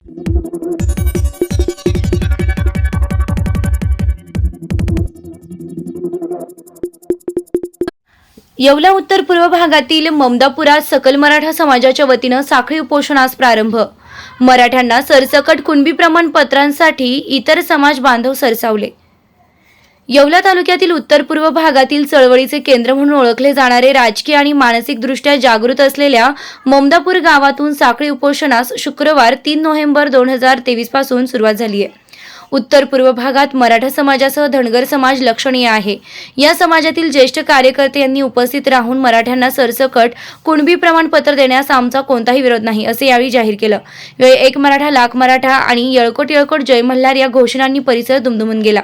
येवला उत्तर पूर्व भागातील ममदापुरात सकल मराठा समाजाच्या वतीनं साखळी उपोषणास प्रारंभ। मराठ्यांना सरसकट कुणबी प्रमाणपत्रांसाठी इतर समाज बांधव सरसावले। येवला तालुक्यातील उत्तर पूर्व भागातील चळवळीचे केंद्र म्हणून ओळखले जाणारे राजकीय आणि मानसिकदृष्ट्या जागृत असलेल्या ममदापूर गावातून साखळी उपोषणास शुक्रवार 3 नोव्हेंबर 2023 पासून सुरुवात झाली आहे। उत्तर पूर्व भागात मराठा समाजासह धनगर समाज लक्षणीय आहे। या समाजातील ज्येष्ठ कार्यकर्ते यांनी उपस्थित राहून मराठ्यांना सरसकट कुणबी प्रमाणपत्र देण्यास आमचा कोणताही विरोध नाही असे यावेळी जाहीर केलं। यावेळी एक मराठा लाख मराठा आणि येळकोट येळकोट जय मल्हार या घोषणांनी परिसर दुमदुमून गेला।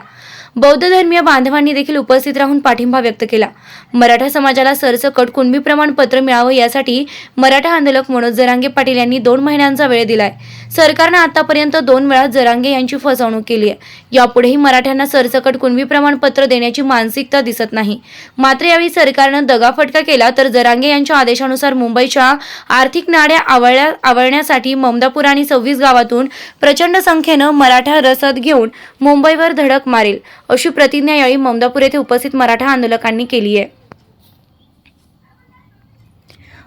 बौद्ध धर्मीय बांधवांनी देखील उपस्थित राहून पाठिंबा व्यक्त केला। मराठा समाजाला सरसकट कुणबी प्रमाणपत्र मिळावं यासाठी मराठा आंदोलक मनोज जरांगे पाटील यांनी 2 महिन्यांचा वेळ दिलाय। सरकारने आतापर्यंत 2 वेळा जरांगे यांची फसवणूक केली आहे। यापुढेही मराठ्यांना सरसकट कुणबी प्रमाणपत्र देण्याची मानसिकता दिसत नाही। मात्र यावेळी सरकारने दगाफटका केला तर जरांगे यांच्या आदेशानुसार मुंबईच्या आर्थिक नाड्या आवळण्यासाठी ममदापूर आणि 26 गावातून प्रचंड संख्येनं मराठा रसद घेऊन मुंबईवर धडक मारेल अशी प्रतिज्ञा यावेळी ममदापूर येथे उपस्थित मराठा आंदोलकांनी केली आहे।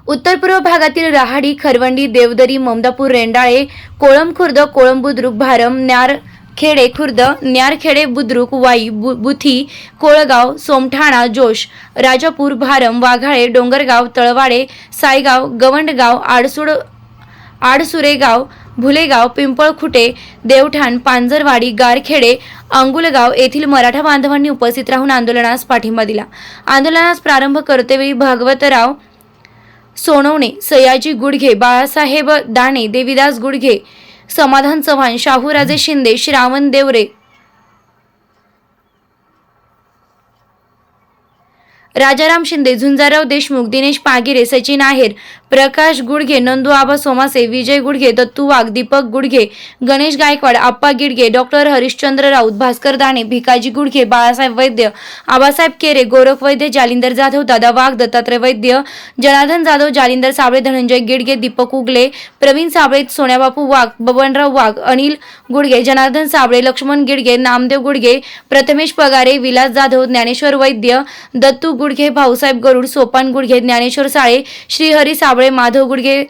उत्तर पूर्व भागातील राहाडी, खरवंडी, देवदरी, ममदापूर, रेंडाळे, कोळम खुर्द, कोळम बुद्रुक, भारम, न्यारखेडे खुर्द, न्यारखेडे बुद्रुक, वाई, बुथी, कोळगाव, सोमठाणा, जोश, राजापूर, भारम, वाघाळे, डोंगरगाव, तळवाडे, सायगाव, गवंडगाव, आडसुरेगाव, भुलेगाव, पिंपळखुटे, देवठाण, पांजरवाडी, गारखेडे, अंगुलगाव येथील मराठा बांधवांनी उपस्थित राहून आंदोलनास पाठिंबा दिला। आंदोलनास प्रारंभ करतेवेळी भागवतराव सोनवणे, सयाजी गुडघे, बाळासाहेब दाणे, देवीदास गुडघे, समाधान चव्हाण, शाहूराजे शिंदे, श्रावण देवरे, राजाराम शिंदे, झुंजाराव देशमुख, दिनेश पागिरे, सचिन आहेर, प्रकाश गुडघे, नंदू आबा सोमासे, विजय गुडघे, दत्तू वाघ, दीपक गुडघे, गणेश गायकवाड, आप्पा गिडगे, डॉक्टर हरिश्चंद्र राऊत, भास्कर दाणे, भिकाजी गुडघे, बाळासाहेब वैद्य, आबासाहेब केरे, गोरख वैद्य, जालिंदर जाधव, दादा वाघ, दत्तात्रय वैद्य, जनार्दन जाधव, जालिंदर साबळे, धनंजय गिडगे, दीपक उगले, प्रवीण साबळे, सोन्याबापू वाघ, बबनराव वाघ, अनिल गुडगे, जनार्दन साबळे, लक्ष्मण गिडगे, नामदेव गुडगे, प्रथमेश पगारे, विलास जाधव, ज्ञानेश्वर वैद्य, दत्तू गुडघे, भाऊसाहेब गरुड, सोपान गुडघे, ज्ञानेश्वर साळे, श्रीहरी साबळे, माधव गुडघे,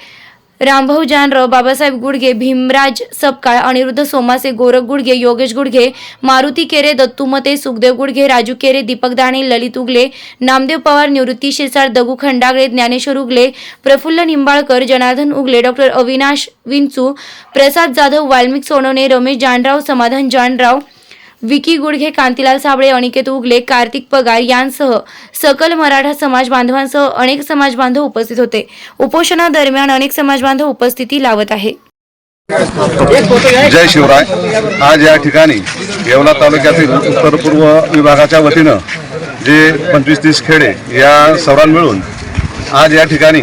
रामभाऊ जानराव, बाबासाहेब गुडघे, भीमराज सपकाळ, अनिरुद्ध सोमासे, गोरख गुडघे, योगेश गुडघे, मारुती केरे, दत्तू मते, सुखदेव गुडघे, राजू केरे, दीपक दाणे, ललित उगले, नामदेव पवार, निवृत्ती शिरसाळ, दगू खंडागळे, ज्ञानेश्वर उगले, प्रफुल्ल निंबाळकर, जनार्दन उगले, डॉक्टर अविनाश विंचू, प्रसाद जाधव, वाल्मिक सोनवणे, रमेश जानराव, समाधान जानराव, विकी गुडघे, कांतीलाल साबळे, अनिकेत उगले, कार्तिक पगार यांसह सकल मराठा समाज बांधवांसह अनेक समाज बांधव उपस्थित होते। उपोषणादरम्यान अनेक समाज बांधव उपस्थिती लावत आहे। जय शिवराय। आज या ठिकाणी येवला तालुक्यातील उत्तर पूर्व विभागाच्या वतीनं जे 25-30 खेडे या सर्वां मिळून आज या ठिकाणी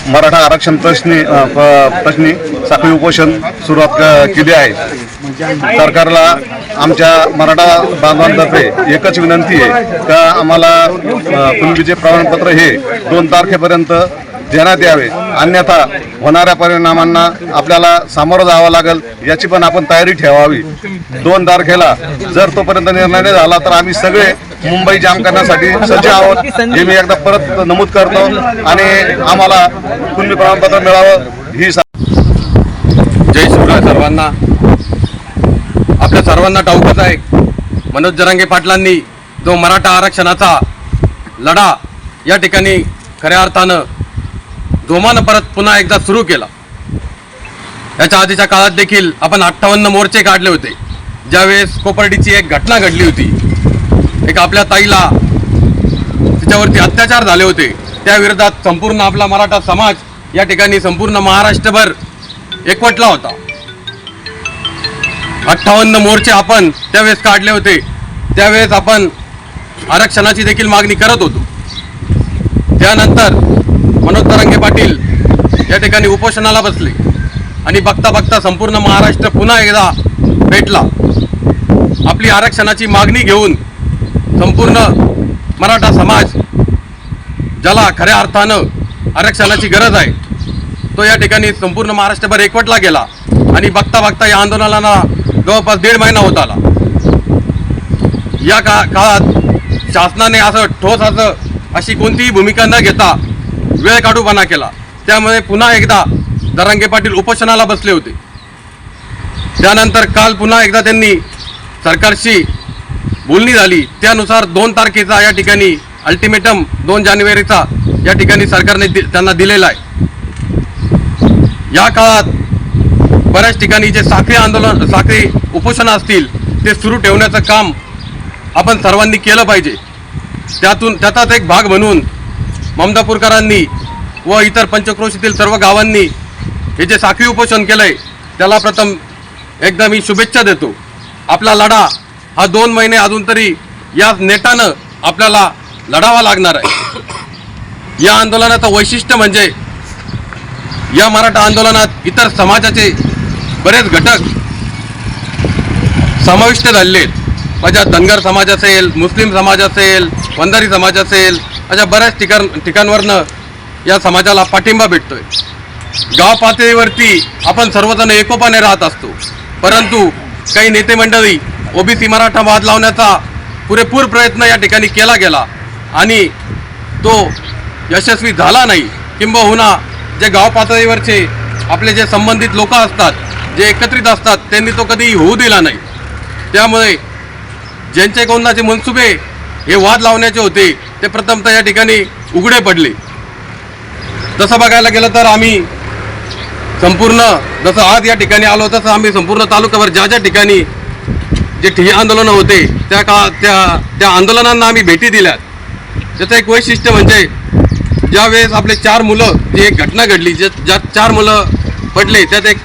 मराठा आरक्षण प्रश्नी साखळी उपोषण सुरुवात केली आहे। सरकारला आमच्या मराठा बांधवांतर्फे एकच विनंती आहे का आम्हाला कुणबीचे प्रमाणपत्र हे 2 तारखेपर्यंत देण्यात यावे, अन्यथा होणाऱ्या परिणामांना आपल्याला सामोरं जावं लागेल याची पण आपण तयारी ठेवावी। 2 तारखेला जर तोपर्यंत निर्णय नाही झाला तर आम्ही सगळे मुंबई जाम करण्यासाठी सज्ज आहोत हे मी एकदा परत नमूद करतो आणि आम्हाला कुणबी प्रमाणपत्र मिळावं ही। जय शिवराय सर्वांना। आपल्या सर्वांना ठाऊकच आहे मनोज जरांगे पाटलांनी जो मराठा आरक्षणाचा लढा या ठिकाणी खऱ्या अर्थानं जोमानं परत पुन्हा एकदा सुरू केला। याच्या आधीच्या काळात देखील आपण 58 मोर्चे काढले होते। ज्यावेळेस कोपर्डीची एक घटना घडली होती, एक आपल्या ताईला तिच्यावरती अत्याचार झाले होते, त्या विरोधात संपूर्ण आपला मराठा समाज या ठिकाणी संपूर्ण महाराष्ट्रभर एकवटला होता। 58 मोर्चे आपण त्यावेळेस काढले होते। त्यावेळेस आपण आरक्षणाची देखील मागणी करत होतो। त्यानंतर मनोज जरांगे पाटील या ठिकाणी उपोषणाला बसले आणि बघता बघता संपूर्ण महाराष्ट्र पुन्हा एकदा पेटला। आपली आरक्षणाची मागणी घेऊन संपूर्ण मराठा समाज ज्याला खऱ्या अर्थानं आरक्षणाची गरज आहे तो या ठिकाणी संपूर्ण महाराष्ट्रभर एकवटला गेला आणि बघता बघता या आंदोलनाला जवळपास 1.5 महिना होत आला. या काळात शासनाने असं ठोस अशी कोणतीही भूमिका न घेता वेळ काढूपणा केला. त्यामुळे पुन्हा एकदा जरांगे पाटील उपोषणाला बसले होते. त्यानंतर काल पुन्हा एकदा त्यांनी सरकारशी बोलणी झाली. त्यानुसार 2 तारखेचा या ठिकाणी अल्टिमेटम 2 जानेवारीचा या ठिकाणी सरकारने त्यांना दिलेला आहे. या काळात बऱ्याच ठिकाणी जे साखळी उपोषणं असतील ते सुरू ठेवण्याचं काम आपण सर्वांनी केलं पाहिजे. त्याचाच एक भाग म्हणून ममदापूरकरांनी व इतर पंचक्रोशीतील सर्व गावांनी हे जे साखळी उपोषण केलंय त्याला प्रथम एकदा मी शुभेच्छा देतो. आपला लढा हा 2 महिने अजून तरी या नेटानं आपल्याला लढावा लागणार आहे. या आंदोलनाचं वैशिष्ट्य म्हणजे या मराठा आंदोलनात इतर समाजाचे बरेच घटक समाविष्ट झालेले आहेत. माझ्या धनगर समाज असेल, मुस्लिम समाज असेल, वंजारी समाज असेल, अशा बऱ्याच ठिकाणवरनं या समाजाला पाठिंबा भेटतोय. गाव पातळीवरती आपण सर्वजण एकोपाने राहत असतो, परंतु काही नेते मंडळी ओबीसी मराठा वाद लावण्याचा पुरेपूर प्रयत्न या ठिकाणी केला गेला आणि तो यशस्वी झाला नाही. किंबहुना जे गाव पातळीवरचे आपले जे संबंधित लोक असतात, जे एकत्रित असतात, त्यांनी तो कधीही होऊ दिला नाही. त्यामुळे ज्यांचे कोणाचे मनसुबे हे वाद लावण्याचे होते ते प्रथमतः या ठिकाणी उघडे पडले. तसं बघायला गेलं तर आम्ही संपूर्ण जसं आज या ठिकाणी आलो तसं आम्ही संपूर्ण तालुक्यावर ज्या ज्या ठिकाणी जे ठिय्या आंदोलनं होते त्या आंदोलनांना आम्ही भेटी दिल्यात. त्याचं एक वैशिष्ट्य म्हणजे ज्यावेळेस आपले 4 मुलं जी एक घटना घडली, ज्या 4 मुलं पडले त्यात एक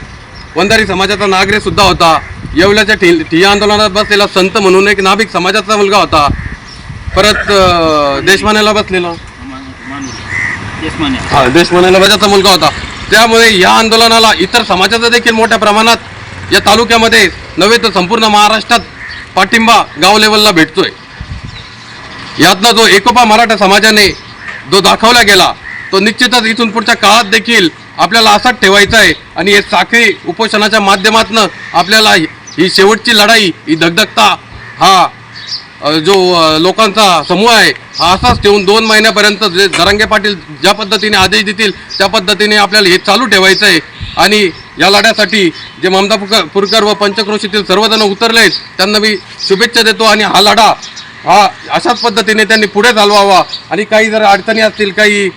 वंजारी समाजाचा नागरिक सुद्धा होता. येवल्याच्या ठिय्या आंदोलनात बसलेला संत म्हणून एक नाभिक समाजाचा मुलगा होता. परत देशमानेला बसलेला देशमानेला बजाचा मुलगा होता. त्यामुळे या आंदोलनाला इतर समाजाचा देखील मोठ्या प्रमाणात या तालुक्यामध्ये नव्हे तर संपूर्ण महाराष्ट्रात पाठिंबा गाव लेवलला भेटतोय. यातनं जो एकोपा मराठा समाजाने जो दाखवला गेला तो निश्चितच इथून पुढच्या काळात देखील आपल्याला असाच ठेवायचा आहे. आणि हे साखळी उपोषणाच्या माध्यमातून आपल्याला ही शेवटची लढाई, ही धगधगता हा जो लोकांचा समूह आहे हा असाच ठेवून 2 महिन्यापर्यंत जे जरांगे पाटील ज्या पद्धतीने आदेश देतील त्या पद्धतीने आपल्याला हे चालू ठेवायचं आहे. आणि या लढ्यासाठी जे ममदापूरकर व पंचक्रोशीतील सर्वजण उतरले आहेत त्यांना मी शुभेच्छा देतो. आणि हा लढा हा अशाच पद्धतीने त्यांनी पुढे चालवावा. आणि काही जर अडचणी असतील, काही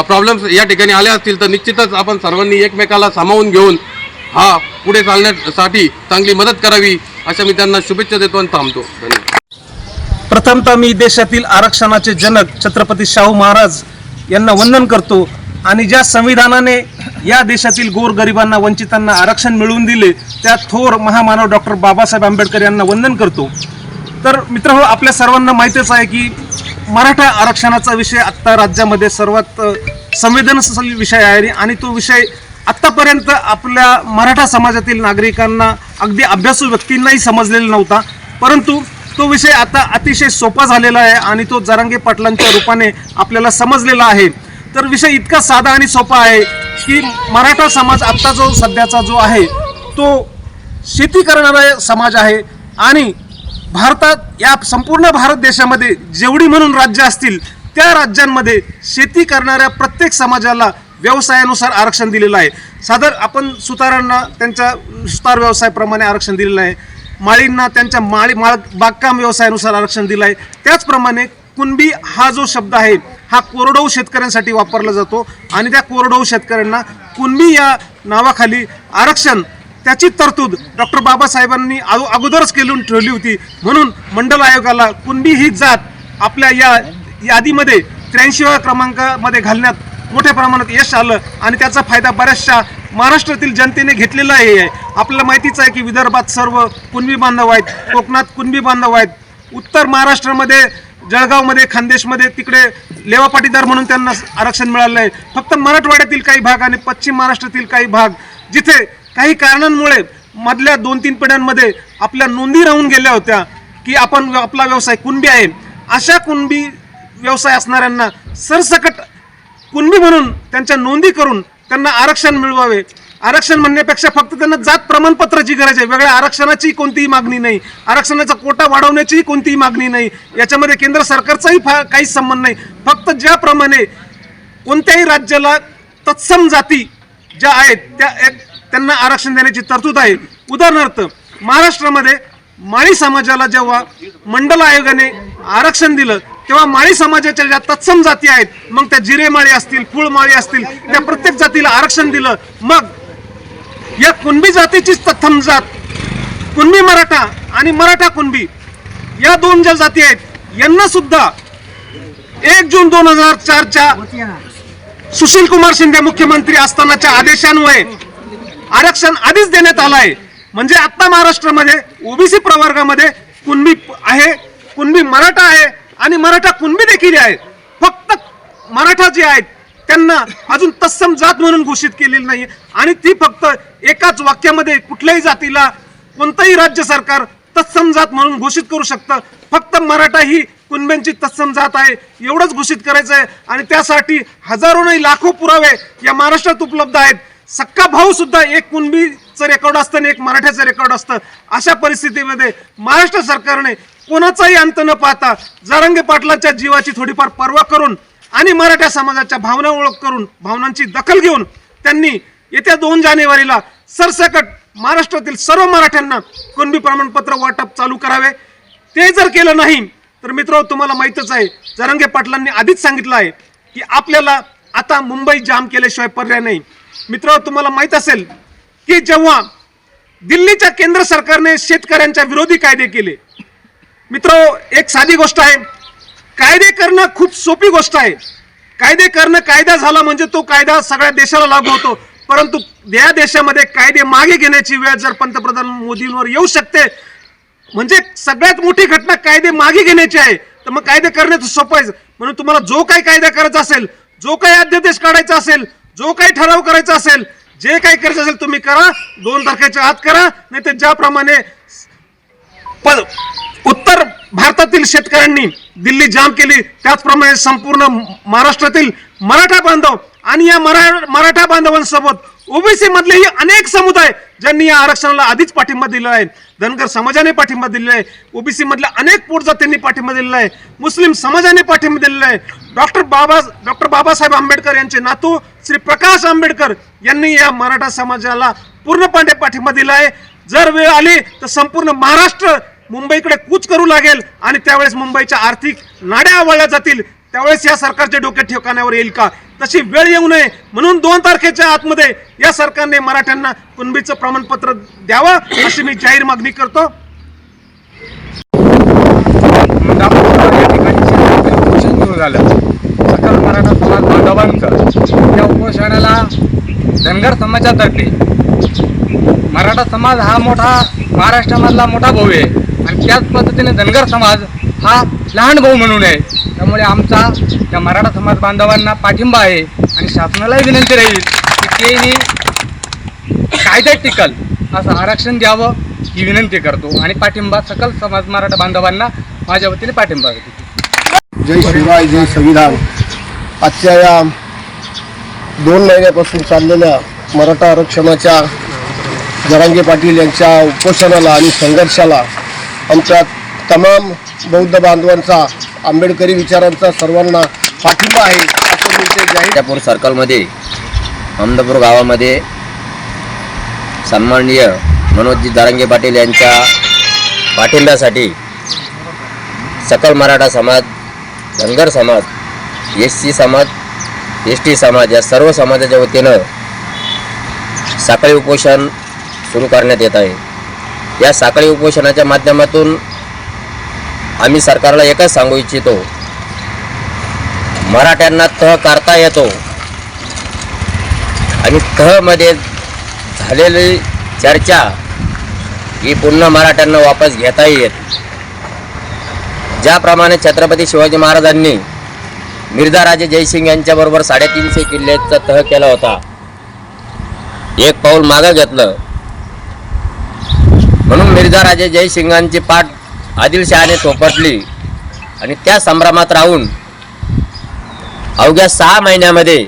प्रॉब्लेम्स या ठिकाणी आले असतील तर निश्चितच आपण सर्वांनी एकमेकाला सामावून घेऊन हा पुढे चालण्यासाठी चांगली मदत करावी अशा मी त्यांना शुभेच्छा देतो आणि थांबतो. धन्यवाद. प्रथमतः मी देशातील आरक्षणाचे जनक छत्रपती शाहू महाराज यांना वंदन करतो. आणि ज्या संविधानाने या देशातील गोरगरिबांना, वंचितांना आरक्षण मिळवून दिले त्या थोर महामानव डॉक्टर बाबासाहेब आंबेडकर यांना वंदन करतो. तर मित्रहो, आपल्या सर्वांना माहितीच आहे की मराठा आरक्षणाचा विषय आत्ता राज्यामध्ये सर्वात संवेदनशील विषय आहे. आणि तो विषय आत्तापर्यंत आपल्या मराठा समाजातील नागरिकांना, अगदी अभ्यासू व्यक्तींनाही समजलेला नव्हता. परंतु तो विषय आता अतिशय सोपा झालेला आहे आणि तो जरांगे पाटलांच्या रूपाने आपल्याला समजलेला आहे. तर विषय इतका साधा आणि सोपा आहे की मराठा समाज आत्ता जो सध्याचा जो आहे तो शेती करणारा समाज आहे. आणि भारतात, या संपूर्ण भारत देशामध्ये जेवढी म्हणून राज्य असतील त्या राज्यांमध्ये शेती करणाऱ्या प्रत्येक समाजाला व्यवसायानुसार आरक्षण दिलेलं आहे. आपण सुतारांना त्यांच्या सुतार व्यवसायाप्रमाणे आरक्षण दिलेलं आहे. माळींना त्यांच्या बागकाम व्यवसायानुसार आरक्षण दिलं आहे. त्याचप्रमाणे कुणबी हा जो शब्द आहे हा कोरडवाहू शेतकऱ्यांसाठी वापरला जातो. आणि त्या कोरडवाहू शेतकऱ्यांना कुणबी या नावाखाली आरक्षण, त्याची तरतूद डॉक्टर बाबासाहेबांनी अगोदरच केली ठेवली होती. म्हणून मंडल आयोगाला कुणबी ही जात आपल्या या यादीमध्ये 83व्या क्रमांकामध्ये घालण्यात मोठ्या प्रमाणात यश आलं. आणि त्याचा फायदा बऱ्याचशा महाराष्ट्रातील जनतेने घेतलेला आहे. आपल्याला माहितीच आहे की विदर्भात सर्व कुणबी बांधव आहेत, कोकणात कुणबी बांधव आहेत, उत्तर महाराष्ट्रामध्ये जळगावमध्ये, खानदेशमध्ये तिकडे लेवा पाटीदार म्हणून त्यांना आरक्षण मिळालं आहे. फक्त मराठवाड्यातील काही भाग आणि पश्चिम महाराष्ट्रातील काही भाग जिथे काही कारणांमुळे मधल्या 2-3 पिढ्यांमध्ये आपल्या नोंदी राहून गेल्या होत्या की आपला व्यवसाय कुणबी आहे, अशा कुणबी व्यवसाय असणाऱ्यांना सरसकट कुणबी म्हणून त्यांच्या नोंदी करून त्यांना आरक्षण मिळवावे आरक्षण म्हणण्यापेक्षा फक्त त्यांना जात प्रमाणपत्राची गरज आहे. वेगळ्या आरक्षणाची कोणतीही मागणी नाही, आरक्षणाचा कोटा वाढवण्याची कोणतीही मागणी नाही, याच्यामध्ये केंद्र सरकारचाही काहीच संबंध नाही. फक्त ज्याप्रमाणे कोणत्याही राज्याला तत्सम जाती ज्या आहेत त्यांना आरक्षण देण्याची तरतूद आहे. उदाहरणार्थ महाराष्ट्रामध्ये माळी समाजाला जेव्हा मंडल आयोगाने आरक्षण दिलं तेव्हा माळी समाजाच्या ज्या तत्सम जाती आहेत, मग त्या जिरे माळी असतील, फुळ माळी असतील, त्या प्रत्येक जातीला आरक्षण दिलं. मग या कुणबी जातीचीच तत्सम जात कुणबी मराठा आणि मराठा कुणबी या दोन ज्या जाती आहेत यांना सुद्धा 1 जून 2004च्या सुशील कुमार शिंदे मुख्यमंत्री असतानाच्या आदेशान्वये आरक्षण आधीच देण्यात आलं आहे. म्हणजे आता महाराष्ट्रामध्ये ओबीसी प्रवर्गामध्ये कुणबी आहे, कुणबी मराठा आहे आणि मराठा कुणबी देखील आहे. फक्त मराठा जे आहेत त्यांना अजून तत्सम जात म्हणून घोषित केलेली नाही आणि ती फक्त एकाच वाक्यामध्ये कुठल्याही जातीला कोणतंही राज्य सरकार तत्सम जात म्हणून घोषित करू शकतं. फक्त मराठा ही कुणब्यांची तत्सम जात आहे एवढंच घोषित करायचं आहे आणि त्यासाठी हजारो नाही लाखो पुरावे या महाराष्ट्रात उपलब्ध आहेत. सक्का भाऊ सुद्धा एक कुणबीचं रेकॉर्ड असतं आणि एक मराठ्याचं रेकॉर्ड असतं. अशा परिस्थितीमध्ये महाराष्ट्र सरकारने कोणाचाही अंत न पाहता जरांगे पाटलाच्या जीवाची थोडीफार पर्वा करून आणि मराठा समाजाच्या भावना ओळख करून भावनांची दखल घेऊन त्यांनी येत्या 2 जानेवारीला सरसकट महाराष्ट्रातील सर्व मराठ्यांना कुणबी प्रमाणपत्र वाटप चालू करावे. ते जर केलं नाही तर मित्र तुम्हाला माहीतच आहे, जरांगे पाटलांनी आधीच सांगितलं आहे की आपल्याला आता मुंबई जाम केल्याशिवाय पर्याय नाही. मित्र तुम्हाला माहित असेल की जेव्हा दिल्लीच्या केंद्र सरकारने शेतकऱ्यांच्या विरोधी कायदे केले, मित्र एक साधी गोष्ट आहे, कायदे करणं खूप सोपी गोष्ट आहे. कायदे करणं, कायदा झाला म्हणजे तो कायदा सगळ्या देशाला लागू होतो. परंतु या देशामध्ये कायदे मागे घेण्याची वेळ जर पंतप्रधान मोदींवर येऊ शकते, म्हणजे सगळ्यात मोठी घटना कायदे मागे घेण्याची आहे, तर मग कायदे करण्याचं सोपं आहे. म्हणून तुम्हाला जो काही कायदा करायचा असेल, जो काही अध्यादेश काढायचा असेल, जो काही ठराव करायचा असेल, जे काही करायचं असेल तुम्ही करा. 2 तारखेच्या आत करा. नाही तर ज्याप्रमाणे उत्तर भारतातील शेतकऱ्यांनी दिल्ली जाम केली त्याचप्रमाणे संपूर्ण महाराष्ट्रातील मराठा बांधव आणि या मराठा बांधवांसोबत ओबीसी मधलेही अनेक समुदाय ज्यांनी या आरक्षणाला आधीच पाठिंबा दिला आहे. धनगर समाजाने पाठिंबा दिलेला आहे, ओबीसी मधल्या अनेक पोटजातींनी पाठिंबा दिलेला आहे, मुस्लिम समाजाने पाठिंबा दिलेला आहे. डॉक्टर बाबासाहेब आंबेडकर यांचे नातू श्री प्रकाश आंबेडकर यांनी या मराठा समाजाला पूर्णपणे पाठिंबा दिला आहे. जर वेळ आली तर संपूर्ण महाराष्ट्र मुंबईकडे कूच करू लागेल आणि त्यावेळेस मुंबईच्या आर्थिक नाड्या आवळल्या जातील. त्यावेळेस या सरकारच्या डोक्यात ठिकाणावर येईल का? तशी वेळ येऊ नये म्हणून 2 तारखेच्या आतमध्ये या सरकारने मराठ्यांना कुणबीचं प्रमाणपत्र द्यावं अशी मी जाहीर मागणी करतो. सुरू झालं सकल मराठा समाज बांधवांचं या उपोषणाला धनगर समाजातर्फे मराठा समाज हा मोठा महाराष्ट्रामधला मोठा भाऊ आहे आणि त्याच पद्धतीने धनगर समाज हा लहान भाऊ म्हणून आहे. त्यामुळे आमचा त्या मराठा समाज बांधवांना पाठिंबा आहे आणि शासनालाही विनंती राहील की तेही कायद्यात टिकल असं आरक्षण द्यावं ही विनंती करतो आणि पाठिंबा सकल समाज मराठा बांधवांना माझ्या वतीने पाठिंबा देतो. जय शिवराय, जय संविधान. आजच्या या 2 महिन्यापासून चाललेल्या मराठा आरक्षणाच्या जरांगे पाटील यांच्या उपोषणाला आणि संघर्षाला आमच्या तमाम बौद्ध बांधवांचा, आंबेडकरी विचारांचा सर्वांना पाठिंबा आहे असं मी ते जाहीर. त्यापूर सर्कलमध्ये अहमदापूर गावामध्ये सन्माननीय मनोजजी जरांगे पाटील यांच्या पाठिंब्यासाठी सकल मराठा समाज, धनगर समाज, SC समाज, ST समाज या सर्व समाजाच्या वतीनं साखळी उपोषण सुरू करण्यात येत आहे. या साखळी उपोषणाच्या माध्यमातून आम्ही सरकारला एकच सांगू इच्छितो, मराठ्यांना तह करता येतो आणि तहमध्ये झालेली चर्चा ही पुन्हा मराठ्यांना वापस घेता येत. ज्याप्रमाणे छत्रपती शिवाजी महाराजांनी मिर्झाराजे जयसिंग यांच्याबरोबर 350 किल्ल्याचा तह केला होता, एक पाऊल मागं घेतलं म्हणून मिर्झाराजे जयसिंगांची पाठ आदिलशहाने थोपटली आणि त्या संभ्रमात राहून अवघ्या 6 महिन्यामध्ये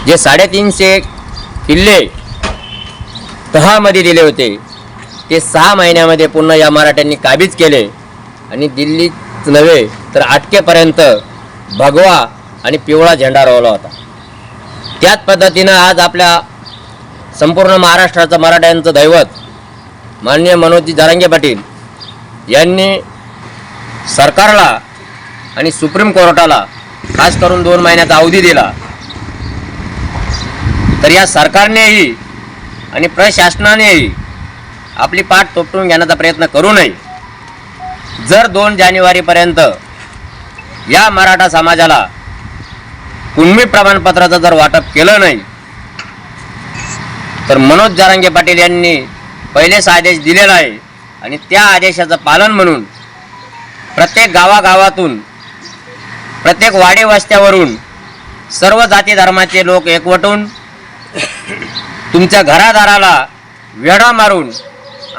जे 350 किल्ले तहामध्ये दिले होते ते 6 महिन्यामध्ये पूर्ण या मराठ्यांनी काबीज केले आणि दिल्लीच नव्हे तर अटकेपर्यंत भगवा आणि पिवळा झेंडा रोवला होता. त्याच पद्धतीनं आज आपल्या संपूर्ण महाराष्ट्राचं मराठ्यांचं दैवत माननीय मनोजी जरांगे पाटील यांनी सरकारला आणि सुप्रीम कोर्टाला खास करून 2 महिन्याचा अवधी दिला. तर या सरकारनेही आणि प्रशासनानेही आपली पाठ थोपटून घेण्याचा प्रयत्न करू नये. जर 2 जानेवारीपर्यंत या मराठा समाजाला कुणबी प्रमाणपत्राचं जर वाटप केलं नाही तर मनोज जरांगे पाटील यांनी पहिलेच आदेश दिलेला आहे आणि त्या आदेशाचं पालन म्हणून प्रत्येक गावागावातून प्रत्येक वाडी वस्त्यावरून सर्व जाती धर्माचे लोक एकवटून तुमच्या घरादाराला वेढा मारून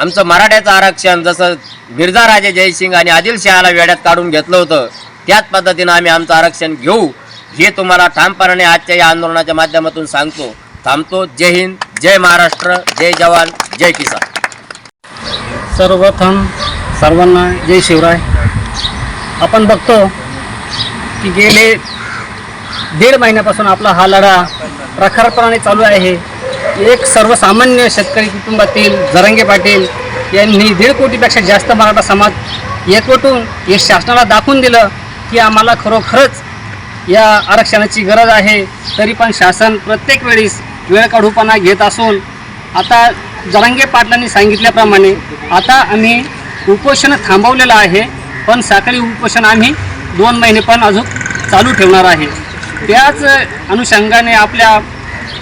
आमचं मराठ्याचं आरक्षण जसं मिर्झा राजे जयसिंग आणि आदिलशहाला वेड्यात काढून घेतलं होतं त्याच पद्धतीनं आम्ही आमचं आरक्षण घेऊ हे तुम्हाला ठामपणाने आजच्या या आंदोलनाच्या माध्यमातून सांगतो. थांबतो. जय हिंद, जय महाराष्ट्र, जय जवान, जय किसान. सर्वप्रथम सर्वांना जय शिवराय. आपण बघतो की गेले 1.5 महिन्यापासून आपला हा लढा प्रखरपणाने चालू आहे. एक सर्वसामान्य शेतकरी कुटुंबातील जरांगे पाटील यांनी 1.5 कोटीपेक्षा जास्त मराठा समाज एकवटून हे शासनाला दाखवून दिलं की आम्हाला खरोखरच या आरक्षणाची गरज आहे. तरी पण शासन प्रत्येक वेळेस वेळकाढूपणा घेत असून आता जरांगे पाटलांनी सांगितल्याप्रमाणे आता आम्ही उपोषण थांबवलेलं आहे, पण साखळी उपोषण आम्ही 2 महिने पण अजून चालू ठेवणार आहे. त्याच अनुषंगाने आपल्या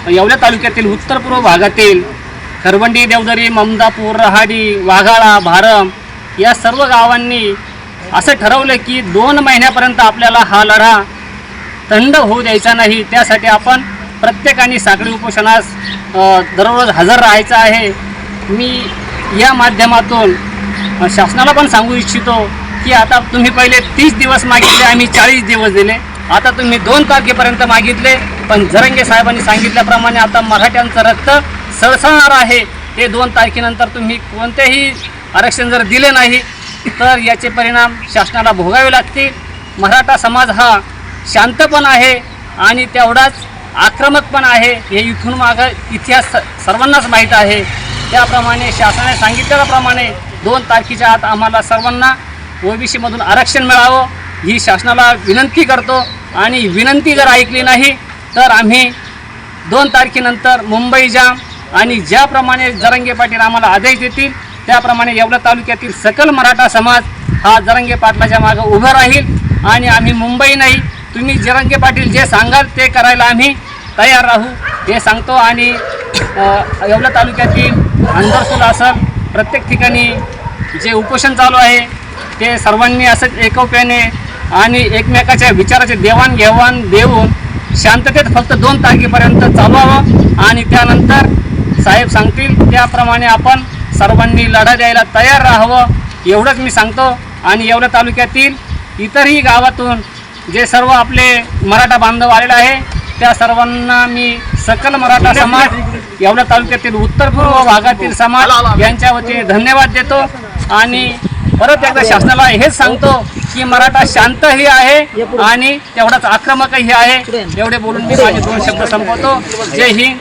येवला तालुक्यातील उत्तर पूर्व भागातील खरवंडी, देवदरी, ममदापूर, रहाडी, वाघाळा, भारम या सर्व गावांनी असं ठरवलं की 2 महिन्यापर्यंत आपल्याला हा लढा थंड होऊ द्यायचा नाही. त्यासाठी आपण प्रत्येकाने साखळी उपोषणास दररोज हजर राहायचं आहे. मी या माध्यमातून शासनाला पण सांगू इच्छितो की आता तुम्ही पहिले 30 दिवस मागितले, आम्ही 40 दिवस दिले. आता तुम्ही 2 तारखेपर्यंत मागितले, पण जरांगे साहेबांनी सांगितल्याप्रमाणे आता मराठ्यांचं रक्त सळसळणार आहे. ते 2 तारखेनंतर तुम्ही कोणतेही आरक्षण जर दिले नाही तर याचे परिणाम शासनाला भोगावे लागतील. मराठा समाज हा शांत पण आहे आणि तेवढाच आक्रमक पण आहे, हे इथून मागं इतिहास सर्वांनाच माहीत आहे. त्याप्रमाणे शासनाने सांगितल्याप्रमाणे 2 तारखेच्या आत आम्हाला सर्वांना ओबीसीमधून आरक्षण मिळावं ही शासनाला विनंती करतो. आणि विनंती जर ऐकली नाही तर आम्ही 2 तारखेनंतर मुंबई जाम आणि ज्याप्रमाणे जरांगे पाटील आम्हाला आदेश देतील त्याप्रमाणे येवला तालुक्यातील सकल मराठा समाज हा जरांगे पाटलाच्या मागं उभं राहील. आणि आम्ही मुंबई नाही, तुम्ही जरांगे पाटील जे सांगाल ते करायला आम्ही तयार राहू हे सांगतो. आणि येवला तालुक्यातील अंधरसूल असेल प्रत्येक ठिकाणी जे उपोषण चालू आहे ते सर्वांनी असंच एकोप्याने आणि एकमेकाच्या विचाराचे देवाणघेवाण देऊन शांततेत फक्त 2 तारखेपर्यंत चालवावं आणि त्यानंतर साहेब सांगतील त्याप्रमाणे आपण सर्वांनी लढा द्यायला तयार राहावं एवढंच मी सांगतो. आणि येवला तालुक्यातील इतरही गावातून जे सर्व आपले मराठा बांधव आलेले आहे त्या सर्वांना मी सकल मराठा समाज येवला तालुक्यातील उत्तर पूर्व भागातील समाज यांच्या वतीने धन्यवाद देतो. आणि परत एकदा शासनाला हेच सांगतो की मराठा शांतही आहे आणि तेवढाच आक्रमकही आहे. एवढे बोलून मी माझे 2 शब्द संपवतो. जय हिंद.